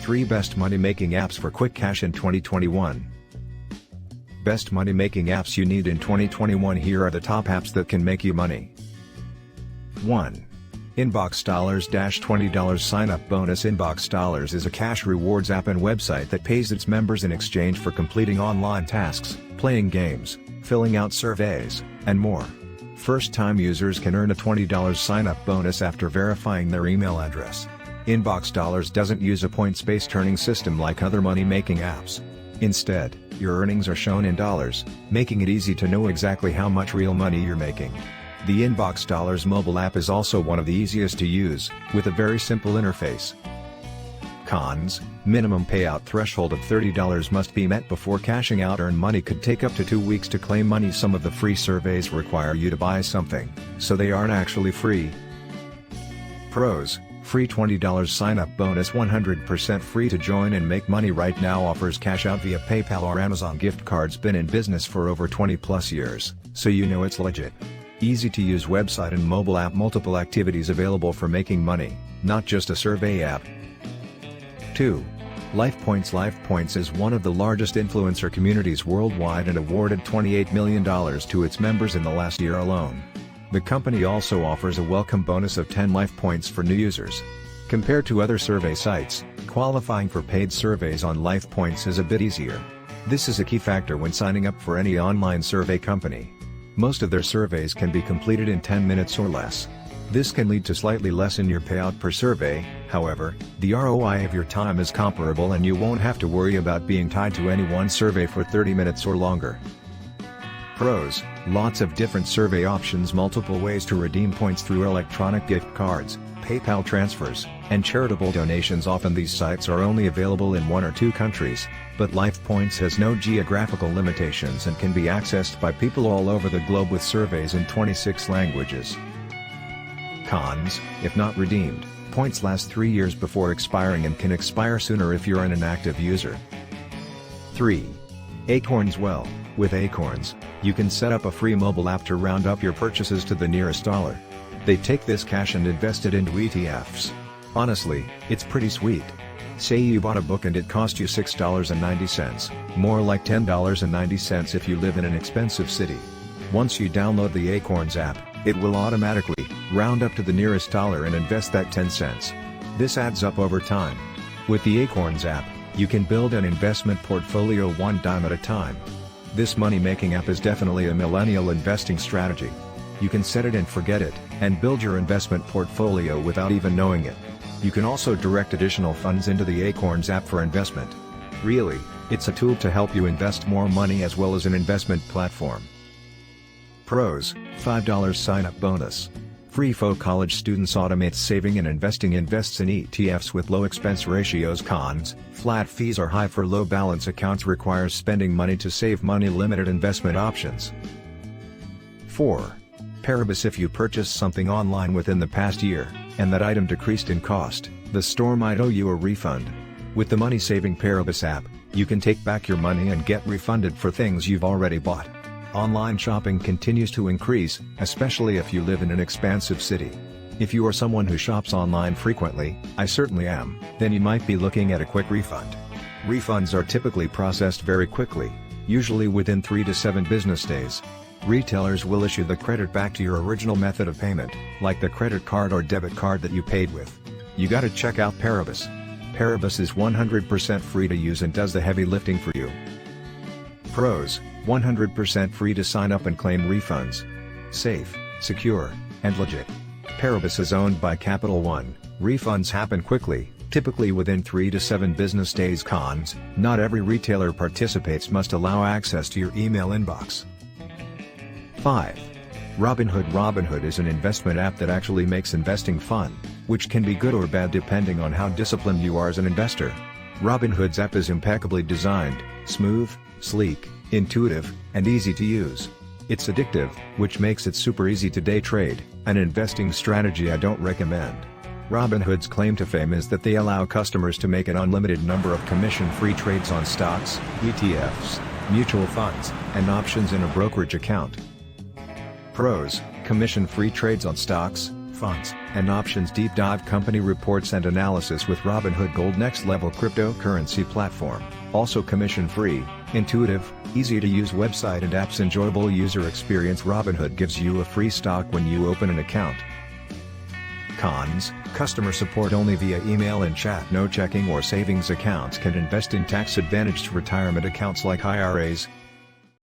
3 Best Money-Making Apps for Quick Cash in 2021. Best money-making apps you need in 2021. Here are the top apps that can make you money. 1. Inbox Dollars $20 Sign-up Bonus. Inbox Dollars is a cash rewards app and website that pays its members in exchange for completing online tasks, playing games, filling out surveys, and more. First-time users can earn a $20 sign-up bonus after verifying their email address. Inbox Dollars doesn't use a points-based earning system like other money-making apps. Instead, your earnings are shown in dollars, making it easy to know exactly how much real money you're making. The Inbox Dollars mobile app is also one of the easiest to use, with a very simple interface. Cons: minimum payout threshold of $30 must be met before cashing out. Earn money could take up to 2 weeks to claim money. Some of the free surveys require you to buy something, so they aren't actually free. Pros: free $20 sign-up bonus. 100% free to join and make money right now. Offers cash out via PayPal or Amazon gift cards. Been in business for over 20+ years, so you know it's legit. Easy to use website and mobile app. Multiple activities available for making money, not just a survey app. 2. LifePoints. LifePoints is one of the largest influencer communities worldwide and awarded $28 million to its members in the last year alone. The company also offers a welcome bonus of 10 LifePoints for new users. Compared to other survey sites, qualifying for paid surveys on LifePoints is a bit easier. This is a key factor when signing up for any online survey company. Most of their surveys can be completed in 10 minutes or less. This can lead to slightly less in your payout per survey. However, the ROI of your time is comparable and you won't have to worry about being tied to any one survey for 30 minutes or longer. Pros: lots of different survey options, multiple ways to redeem points through electronic gift cards, PayPal transfers, and charitable donations. Often these sites are only available in 1 or 2 countries, but LifePoints has no geographical limitations and can be accessed by people all over the globe with surveys in 26 languages. Cons: if not redeemed, points last 3 years before expiring and can expire sooner if you're an inactive user. 3. Acorns. Well, with Acorns, you can set up a free mobile app to round up your purchases to the nearest dollar. They take this cash and invest it into ETFs. Honestly, it's pretty sweet. Say you bought a book and it cost you $6.90, more like $10.90 if you live in an expensive city. Once you download the Acorns app, it will automatically round up to the nearest dollar and invest that 10 cents. This adds up over time. With the Acorns app, you can build an investment portfolio one dime at a time. This money-making app is definitely a millennial investing strategy. You can set it and forget it, and build your investment portfolio without even knowing it. You can also direct additional funds into the Acorns app for investment. Really, it's a tool to help you invest more money as well as an investment platform. Pros: $5 sign-up bonus. Free for college students. Automates saving and investing. Invests in ETFs with low expense ratios. Cons: flat fees are high for low balance accounts. Requires spending money to save money. Limited investment options. 4. Paribus. If you purchased something online within the past year, and that item decreased in cost, the store might owe you a refund. With the money-saving Paribus app, you can take back your money and get refunded for things you've already bought. Online shopping continues to increase, especially if you live in an expansive city. If you are someone who shops online frequently, I certainly am, then you might be looking at a quick refund. Refunds are typically processed very quickly, usually within 3 to 7 business days. Retailers will issue the credit back to your original method of payment, like the credit card or debit card that you paid with. You gotta check out Paribus. Paribus is 100% free to use and does the heavy lifting for you. Pros: 100% free to sign up and claim refunds. Safe, secure, and legit. Paribus is owned by Capital One. Refunds happen quickly, typically within 3 to 7 business days. Cons: not every retailer participates. Must allow access to your email inbox. 5. Robinhood. Robinhood is an investment app that actually makes investing fun, which can be good or bad depending on how disciplined you are as an investor. Robinhood's app is impeccably designed, smooth, sleek, intuitive, and easy to use. It's addictive, which makes it super easy to day trade, an investing strategy I don't recommend. Robinhood's claim to fame is that they allow customers to make an unlimited number of commission-free trades on stocks, ETFs, mutual funds, and options in a brokerage account. Pros: commission-free trades on stocks, funds, and options deep dive company reports and analysis with Robinhood Gold next level cryptocurrency platform. Also commission free, intuitive, easy to use website and apps, enjoyable user experience. Robinhood gives you a free stock when you open an account. Cons: customer support only via email and chat. No checking or savings accounts. Can invest in tax advantaged retirement accounts like IRAs,